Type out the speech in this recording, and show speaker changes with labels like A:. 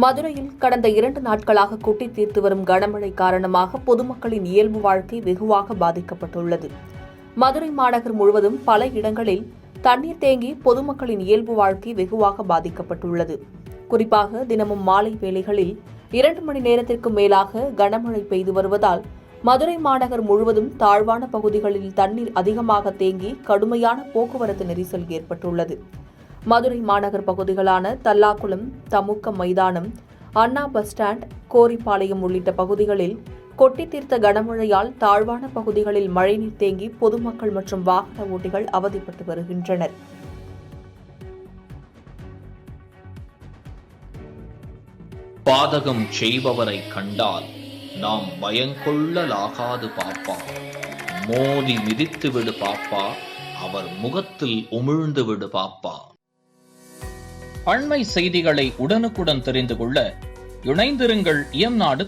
A: மதுரையில் கடந்த 2 நாட்களாக கொட்டி தீர்த்து வரும் கனமழை காரணமாக பொதுமக்களின் இயல்பு வாழ்க்கை வெகுவாக பாதிக்கப்பட்டுள்ளது. மதுரை மாநகர் முழுவதும் பல இடங்களில் தண்ணீர் தேங்கி பொதுமக்களின் இயல்பு வாழ்க்கை வெகுவாக பாதிக்கப்பட்டுள்ளது. குறிப்பாக தினமும் மாலை வேளைகளில் 2 மணி நேரத்திற்கு மேலாக கனமழை பெய்து வருவதால் மதுரை மாநகர் முழுவதும் தாழ்வான பகுதிகளில் தண்ணீர் அதிகமாக தேங்கி கடுமையான போக்குவரத்து நெரிசல் ஏற்பட்டுள்ளது. மதுரை மாநகர் பகுதிகளான தல்லாக்குளம், தமுக்கம் மைதானம், அண்ணா பஸ் ஸ்டாண்ட், கோரிப்பாளையம் உள்ளிட்ட பகுதிகளில் கொட்டி தீர்த்த கனமழையால் தாழ்வான பகுதிகளில் மழைநீர் தேங்கி பொதுமக்கள் மற்றும் வாகன ஓட்டிகள் அவதிப்பட்டு வருகின்றனர்.
B: பாதகம் செய்பவரை கண்டால் நாம் பயங்கொள்ளலாகாது பாப்பா, மோதி மிதித்து விடு பாப்பா, அவர் முகத்தில் உமிழ்ந்து விடு பாப்பா. அண்மை செய்திகளை உடனுக்குடன் தெரிந்து கொள்ள இணைந்திருங்கள் இயம்நாடு